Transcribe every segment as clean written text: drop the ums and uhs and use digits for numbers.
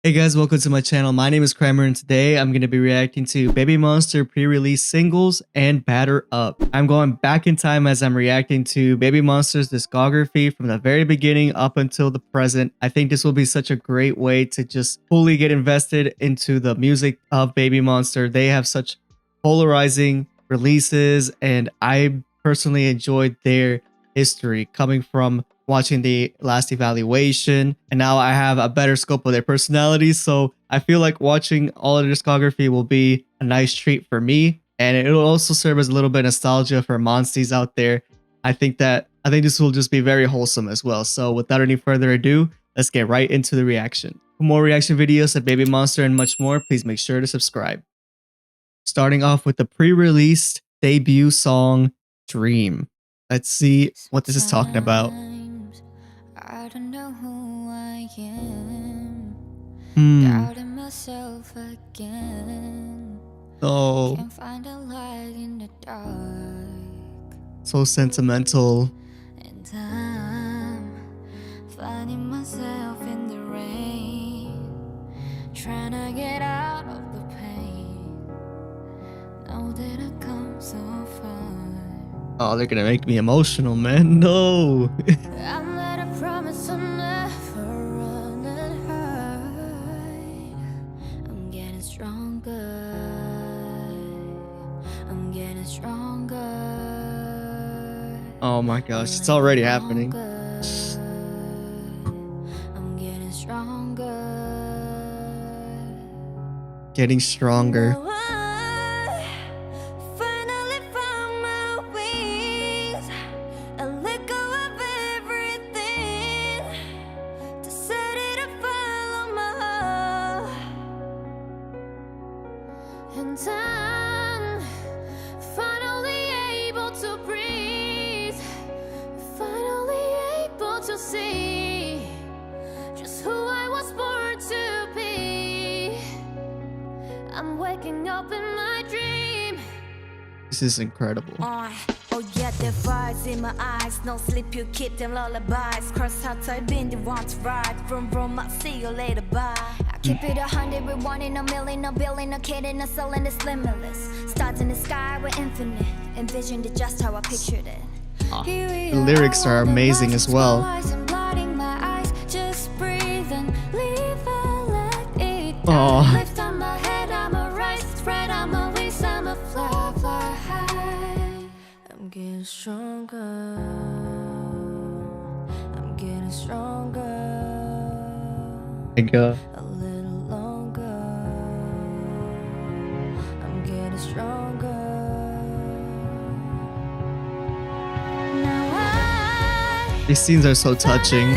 Hey guys, welcome to my channel. My name is Chrymer and today I'm going to be reacting to BABYMONSTER pre-release singles and Batter Up. I'm going back in time as I'm reacting to BABYMONSTER's discography from the very beginning up until the present. I think this will be such a great way to just fully get invested into the music of BABYMONSTER. They have such polarizing releases and I personally enjoyed their history coming from watching the last evaluation, and now I have a better scope of their personalities. So I feel like watching all of their discography will be a nice treat for me, and it'll also serve as a little bit of nostalgia for monsties out there. I think this will just be very wholesome as well. So without any further ado, let's get right into the reaction. For more reaction videos of BABYMONSTER and much more, please make sure to subscribe. Starting off with the pre-released debut song, Dream. Let's see what this is talking about. I don't know who I am. Doubting myself again. Oh, can't find a light in the dark. So sentimental. And I'm finding myself in the rain, trying to get out of the pain. Know that I come so far. Oh, they're gonna make me emotional, man. No. I'm not a promise, I'm never running high. I'm getting stronger. I'm getting stronger. Oh my gosh, it's already happening. I'm getting stronger. Getting stronger. And I'm finally able to breathe, finally able to see just who I was born to be. I'm waking up in my dream. This is incredible. Oh yeah, the fires in my eyes, no sleep, you keep them lullabies. Cross out, I've been the one to ride. Vroom, I'll see you later, bye. I keep it 100 with 1 in a million, a billion, a kid in a soul, and it's limitless. Stars in the sky, we're infinite. Envisioned it just how I pictured it. The lyrics are amazing as well. Oh. I'm getting stronger. I'm getting stronger. My God. A little longer. I'm getting stronger. Now These scenes are so touching.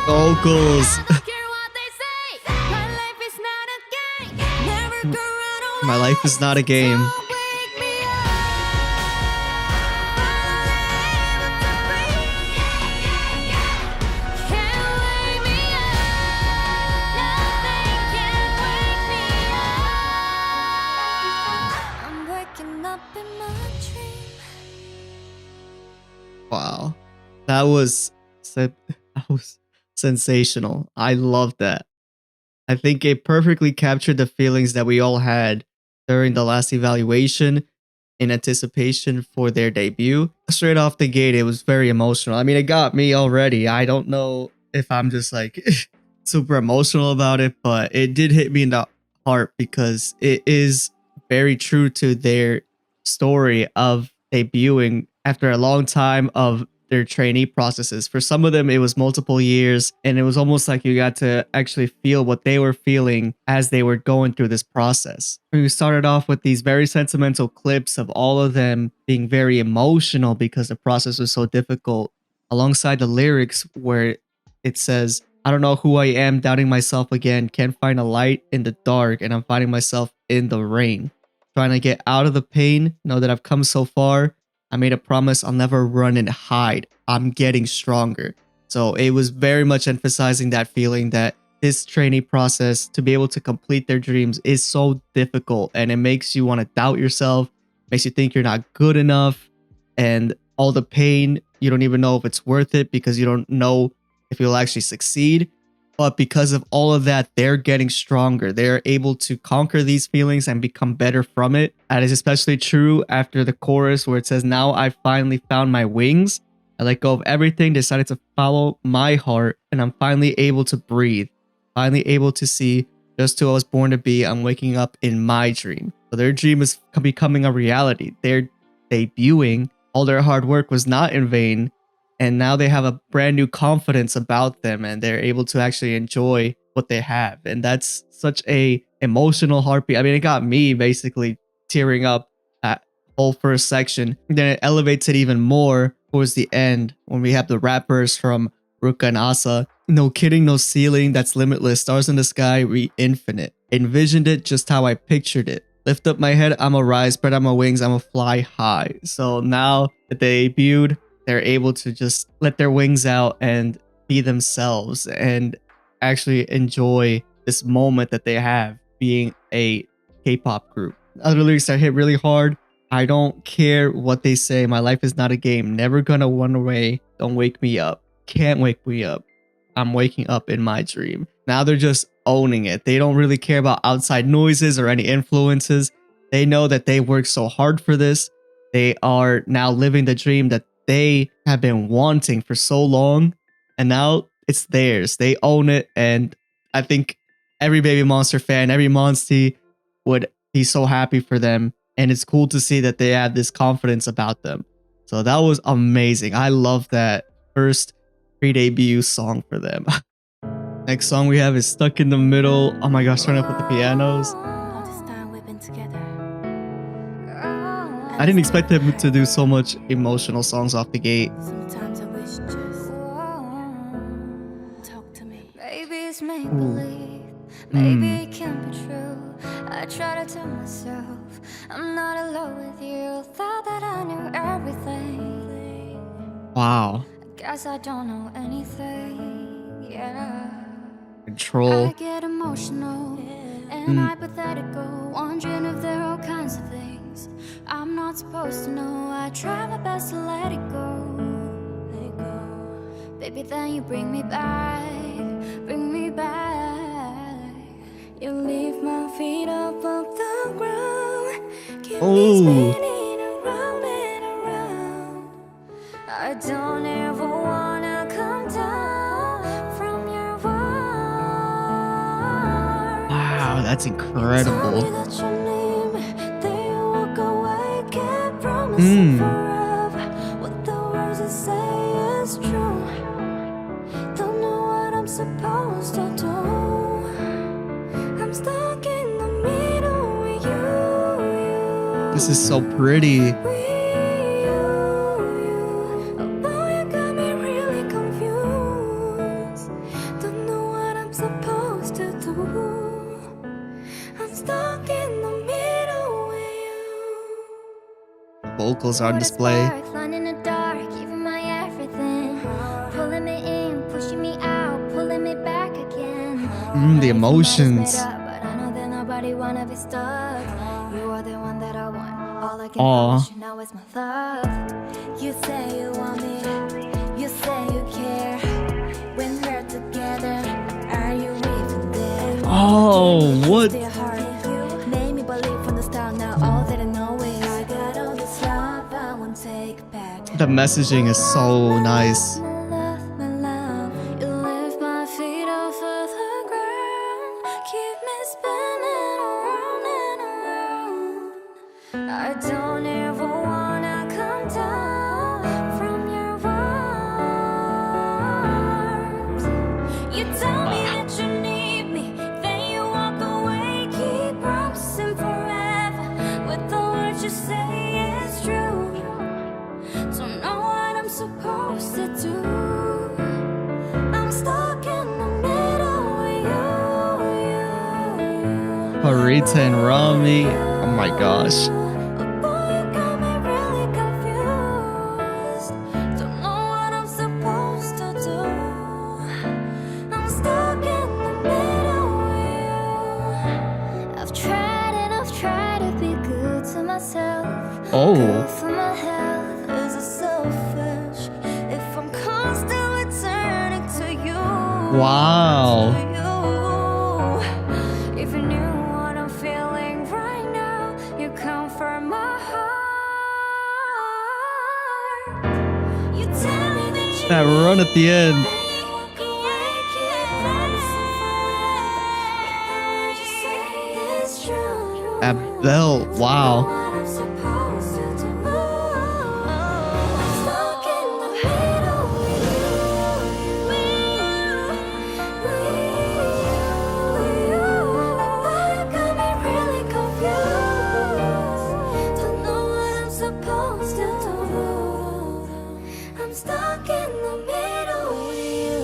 Vocals. My life is not a game. Wow, that was sensational. I love that. I think it perfectly captured the feelings that we all had during the last evaluation in anticipation for their debut. Straight off the gate, it was very emotional. I mean, it got me already. I don't know if I'm just like super emotional about it, but it did hit me in the heart because it is very true to their story of debuting after a long time of their trainee processes. For some of them, it was multiple years, and it was almost like you got to actually feel what they were feeling as they were going through this process. We started off with these very sentimental clips of all of them being very emotional because the process was so difficult, alongside the lyrics where it says, I don't know who I am, doubting myself again, can't find a light in the dark, and I'm finding myself in the rain. Trying to get out of the pain, know that I've come so far. I made a promise I'll never run and hide. I'm getting stronger. So it was very much emphasizing that feeling that this trainee process to be able to complete their dreams is so difficult, and it makes you want to doubt yourself, makes you think you're not good enough, and all the pain, you don't even know if it's worth it because you don't know if you'll actually succeed. But because of all of that, they're getting stronger. They're able to conquer these feelings and become better from it. That is especially true after the chorus where it says, "Now I finally found my wings. I let go of everything, decided to follow my heart, and I'm finally able to breathe. Finally able to see just who I was born to be. I'm waking up in my dream." So their dream is becoming a reality. They're debuting. All their hard work was not in vain. And now they have a brand new confidence about them, and they're able to actually enjoy what they have. And that's such a emotional heartbeat. I mean, it got me basically tearing up that whole first section. Then it elevates it even more towards the end when we have the rappers from Ruka and Asa. "No kidding, no ceiling, that's limitless. Stars in the sky, we infinite. Envisioned it just how I pictured it. Lift up my head, I'ma rise, spread out my wings, I'ma fly high." So now that they debuted, they're able to just let their wings out and be themselves and actually enjoy this moment that they have being a K-pop group. Other lyrics that hit really hard. "I don't care what they say. My life is not a game. Never gonna run away. Don't wake me up. Can't wake me up. I'm waking up in my dream." Now they're just owning it. They don't really care about outside noises or any influences. They know that they worked so hard for this. They are now living the dream that they have been wanting for so long, and now it's theirs. They own it, and I think every Baby Monster fan, every Monstie would be so happy for them, and it's cool to see that they have this confidence about them. So that was amazing. I love that first pre-debut song for them. Next song we have is "Stuck in the Middle." Oh my gosh, turn up with the pianos. All this time we've been together. I didn't expect them to do so much emotional songs off the gate. Sometimes I wish just talk to me. Maybe it's make Ooh. believe. Maybe it can't be true. I try to tell myself I'm not alone with you. Thought that I knew everything. Wow. Guess I don't know anything. Yeah. Control. I get emotional and hypothetical, wondering if there are all kinds of things I'm not supposed to know. I try my best to let it go. Let it go. Baby, then you bring me back, bring me back. You leave my feet up the ground, keep me spinning around and around. I don't ever wanna come down from your arms. Wow, that's incredible. Forever. What the words that say is true. Don't know what I'm supposed to do. I'm stuck in the middle with you. This is so pretty. Oh boy, you got me really confused. Don't know what I'm supposed to do. I'm stuck in the middle with you. Vocals are on display. In the dark, giving my everything, pulling me in, pushing me out, pulling me back again. The emotions. But I know that nobody wanna be stuck. You are the one that I want. All I can Aw. promise you now is my love. You say you want me, you say you care. When we're together, are you even there? Oh, what? Stay hard with you, made me believe from the start. Now all that I know is I got all this love I won't take back. The messaging is so nice. My love, you lift my feet off of the ground, keep me spinning around and around. I don't ever wanna come down from your arms. You tell me that you need me, then you walk away, keep promising forever. With the words you say is true. Don't know what I'm supposed to do. I'm stuck in the middle with you. Harita and Rami. Oh my gosh. Oh boy, you got me really confused. Don't know what I'm supposed to do. I'm stuck in the middle. Oh, For my health is a selfish. If I'm constantly turning to you, wow. to you. If you knew what I'm feeling right now, you comfort my heart. You tell me that you That run at the end. walk away, keep promising forever. With the words you say is true. That belt. Wow. What I'm supposed to do. I'm stuck in the middle with you. Got me really confused. Don't know what I'm supposed to do. I'm stuck in the middle with you.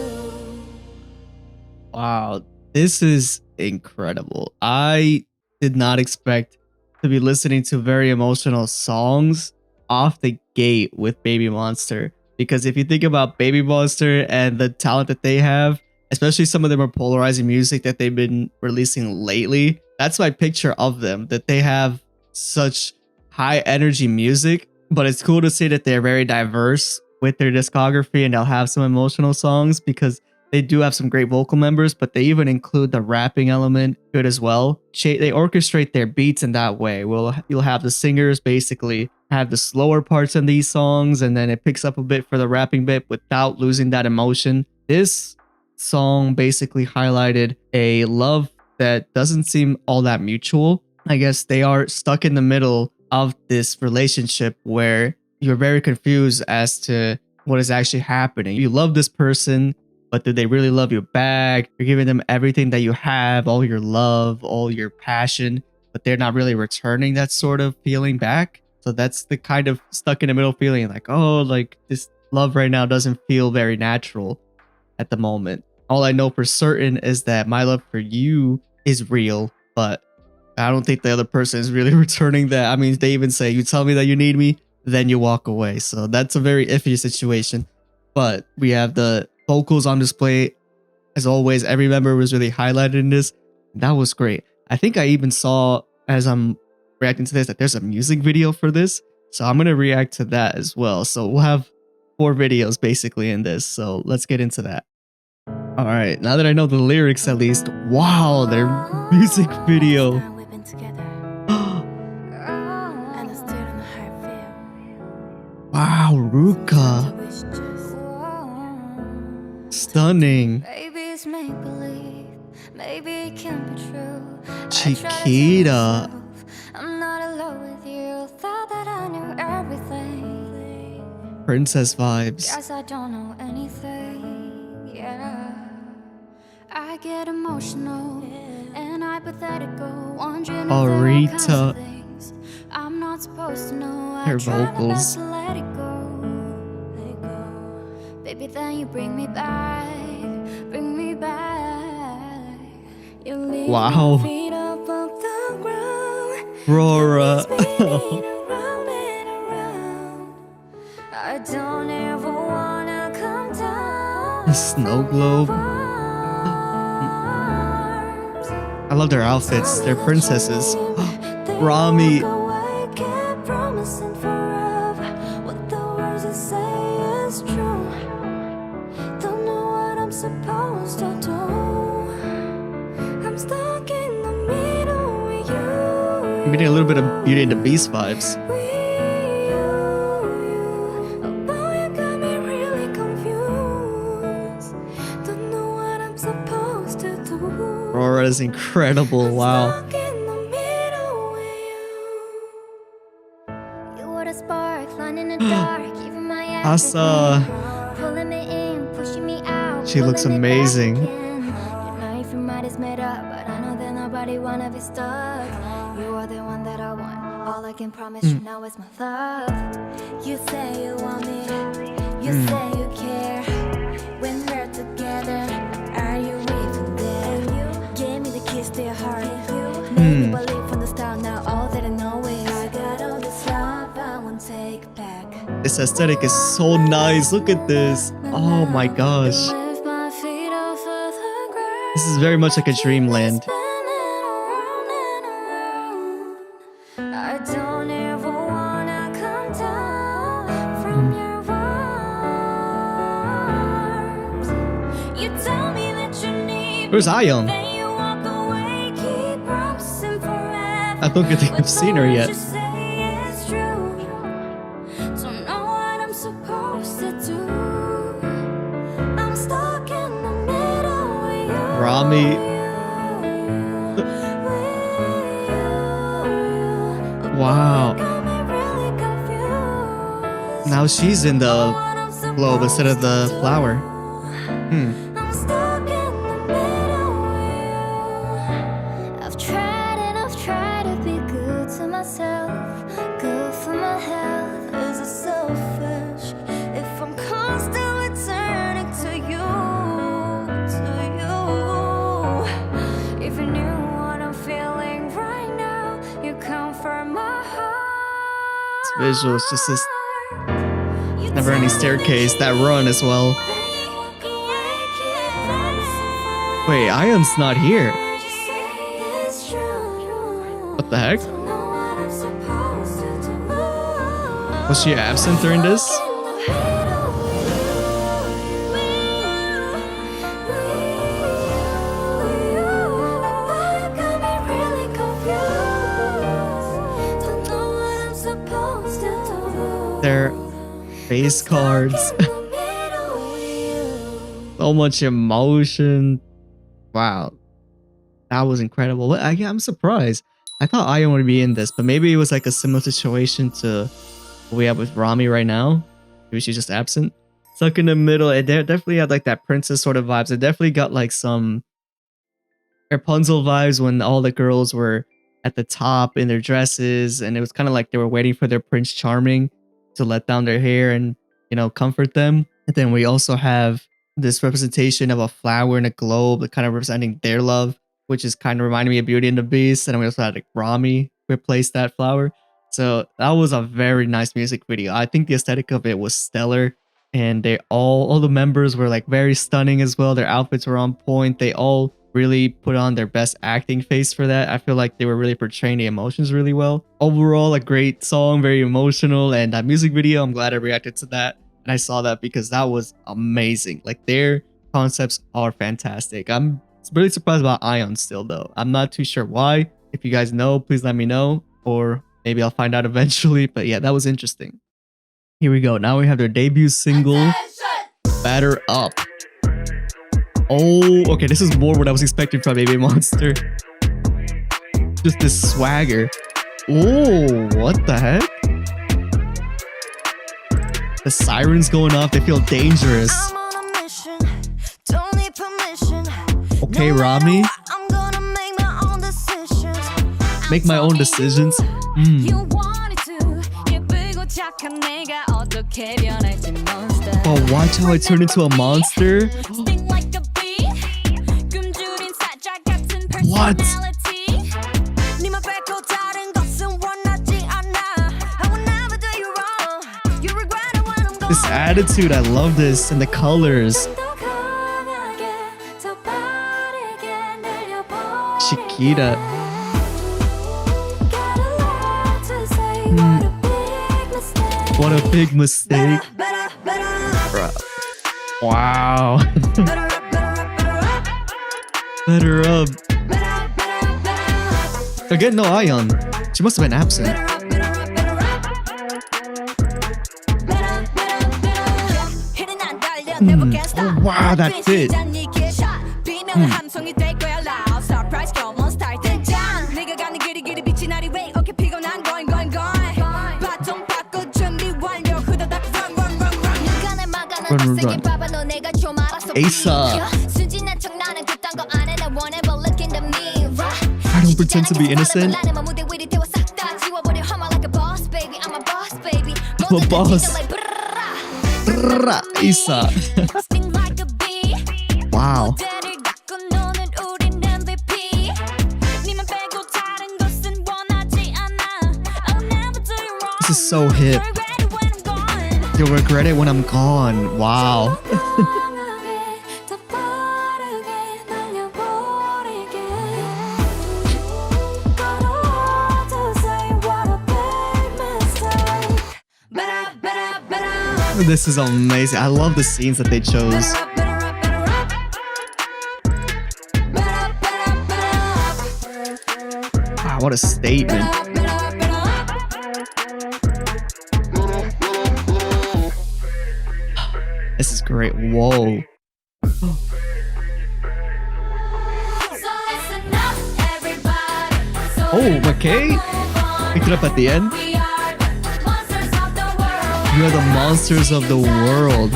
Wow. This is incredible. I did not expect to be listening to very emotional songs off the gate with Baby Monster. Because if you think about Baby Monster and the talent that they have, especially some of the more polarizing music that they've been releasing lately, that's my picture of them, that they have such high energy music. But it's cool to see that they're very diverse with their discography and they'll have some emotional songs because they do have some great vocal members, but they even include the rapping element good as well. They orchestrate their beats in that way. You'll have the singers basically have the slower parts in these songs, and then it picks up a bit for the rapping bit without losing that emotion. This song basically highlighted a love that doesn't seem all that mutual. I guess they are stuck in the middle of this relationship where you're very confused as to what is actually happening. You love this person, but do they really love you back? You're giving them everything that you have, all your love, all your passion, but they're not really returning that sort of feeling back. So that's the kind of stuck in the middle feeling, like, oh, like this love right now doesn't feel very natural at the moment. All I know for certain is that my love for you is real, but I don't think the other person is really returning that. I mean, they even say, you tell me that you need me, then you walk away. So that's a very iffy situation. But we have the vocals on display. As always, every member was really highlighted in this. That was great. I think I even saw, as I'm reacting to this, that there's a music video for this. So I'm going to react to that as well. So we'll have 4 videos basically in this. So let's get into that. All right, now that I know the lyrics at least, wow, their music video. We've been together. And I stood on the heart Wow, Ruka. Stunning. Maybe it's make believe, maybe it can't be true. Chiquita. I'm not alone with you. Thought that I knew everything. Princess vibes. Guess I don't know anything. Yeah. I get emotional and hypothetical, wondering Oh, if there are all kinds of Rita. things I'm not supposed to know. Her I try my vocals. best to let it go. Baby, then you bring me back, bring me back. You leave Wow. my feet up the ground. Rora. Spinning around and around. I don't ever wanna come down. The snow globe. I love their outfits. They're princesses. Rami. Supposed to do. I'm stuck in the middle with you. I'm getting a little bit of Beauty and the Beast vibes. Oh boy, you got me really confused. Don't know what I'm supposed to do. Aurora is incredible. Wow. Stuck in the middle with you. You were the spark, flying in the dark, even my Asa. pulling me in, pushing me out. She looks amazing. Your life and mind is made up, but I know that nobody wanna be stuck. You are the one that I want. All I can promise you now is my love. You say you want me, you say you care. When we're together, are you even there? You gave me the keys to your heart. You made me believe from the start. Now all that I know is I got all this love I won't take back. This aesthetic is so nice. Look at this. Oh my gosh. This is very much like a dreamland. I don't ever wanna Where's Ion? I don't think I've seen her yet. Rami. Wow. Now she's in the globe instead of the flower. I've tried to be good to myself, good for my health. Is it selfish if I'm constantly turning to you, If you knew what I'm feeling right now, you comfort my heart. This visual is just this never-ending staircase, that run as well. Wait, Ion's not here. What the heck? Was she absent during this? Their face cards. So much emotion. Wow. That was incredible. I'm surprised. I thought Ion would be in this, but maybe it was like a similar situation to what we have with Rami right now. Maybe she's just absent. Stuck in the middle. It definitely had like that princess sort of vibes. It definitely got like some Rapunzel vibes when all the girls were at the top in their dresses, and it was kind of like they were waiting for their Prince Charming to let down their hair and, you know, comfort them. And then we also have this representation of a flower and a globe, kind of representing their love, which is kind of reminding me of Beauty and the Beast. And then we also had like Rami replace that flower. So that was a very nice music video. I think the aesthetic of it was stellar, and they all the members were like very stunning as well. Their outfits were on point. They all really put on their best acting face for that. I feel like they were really portraying the emotions really well. Overall, a great song, very emotional, and that music video, I'm glad I reacted to that. And I saw that because that was amazing. Like, their concepts are fantastic. I'm really surprised about Ion still though. I'm not too sure why. If you guys know, please let me know, or maybe I'll find out eventually. But yeah, that was interesting. Here we go. Now we have their debut single, Batter Up. Oh, okay, this is more what I was expecting from BABYMONSTER. Just this swagger. Oh, what the heck? The sirens going off, they feel dangerous. Okay, Rami. Make my own decisions. Oh, watch how I turn into a monster. What? This attitude, I love this, and the colors. Chiquita. What a big mistake. Bruh. Wow. Better up. Again, no Ion. She must have been absent. Oh, wow, that fit. Run. Asa. I don't pretend to be innocent. I'm a boss. Asa. Wow. This is so hip. You'll regret it when I'm gone. Wow. This is amazing. I love the scenes that they chose. What a statement. This is great. Whoa. Oh, McKay picked it up at the end. You are the monsters of the world.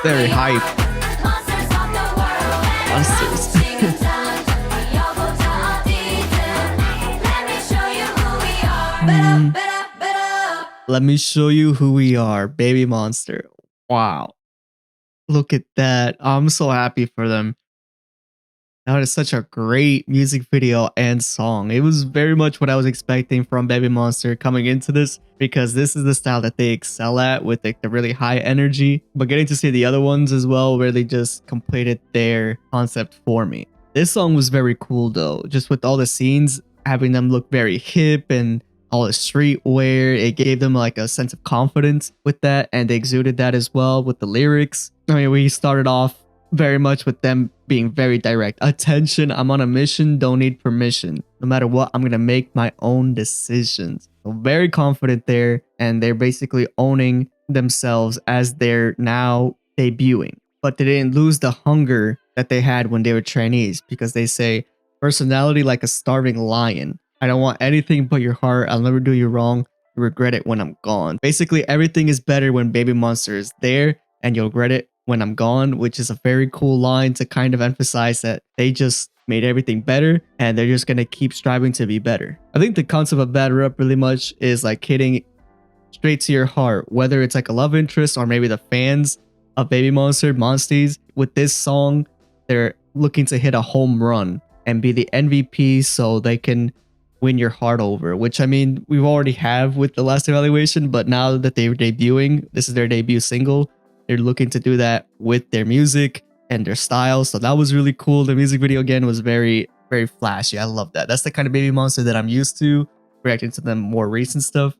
Very hype. Monsters. Let me show you who we are, Baby Monster. Wow. Look at that. I'm so happy for them. That is such a great music video and song. It was very much what I was expecting from Baby Monster coming into this, because this is the style that they excel at with like the really high energy. But getting to see the other ones as well, where they just completed their concept for me. This song was very cool though, just with all the scenes, having them look very hip and all the streetwear. It gave them like a sense of confidence with that, and they exuded that as well with the lyrics. I mean, we started off very much with them being very direct. Attention, I'm on a mission, don't need permission. No matter what, I'm gonna make my own decisions. So very confident there, and they're basically owning themselves as they're now debuting. But they didn't lose the hunger that they had when they were trainees, because they say, personality like a starving lion. I don't want anything but your heart. I'll never do you wrong. You regret it when I'm gone. Basically, everything is better when Baby Monster is there, and you'll regret it when I'm gone, which is a very cool line to kind of emphasize that they just made everything better and they're just going to keep striving to be better. I think the concept of Batter Up really much is like hitting straight to your heart, whether it's like a love interest or maybe the fans of Baby Monster, Monsties. With this song, they're looking to hit a home run and be the MVP so they can win your heart over, which I mean, we already have with the last evaluation, but now that they're debuting, this is their debut single. They're looking to do that with their music and their style. So that was really cool. The music video again was very, very flashy. I love that. That's the kind of Baby Monster that I'm used to, reacting to them more recent stuff.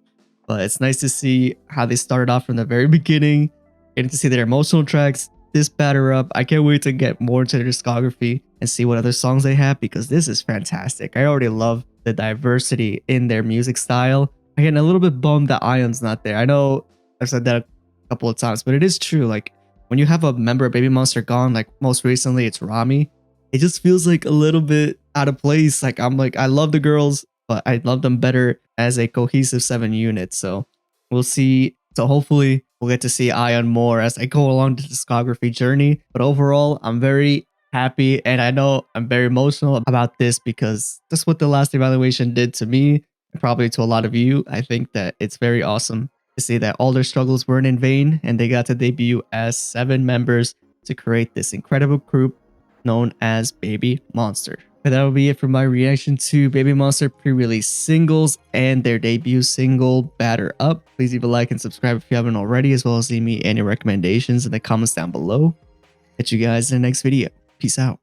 But it's nice to see how they started off from the very beginning, getting to see their emotional tracks, this Batter Up. I can't wait to get more into their discography and see what other songs they have, because this is fantastic. I already love the diversity in their music style. Again, a little bit bummed that Ion's not there. I know I've said that couple of times, but it is true. Like when you have a member of Baby Monster gone, like most recently it's Rami, it just feels like a little bit out of place. Like I'm like, I love the girls, but I love them better as a cohesive 7 unit. So we'll see. So hopefully we'll get to see Ion more as I go along the discography journey. But overall, I'm very happy, and I know I'm very emotional about this because that's what the last evaluation did to me, and probably to a lot of you. I think that it's very awesome to see that all their struggles weren't in vain, and they got to debut as 7 members to create this incredible group known as Baby Monster. But that will be it for my reaction to Baby Monster pre-release singles and their debut single, Batter Up. Please leave a like and subscribe if you haven't already, as well as leave me any recommendations in the comments down below. Catch you guys in the next video. Peace out.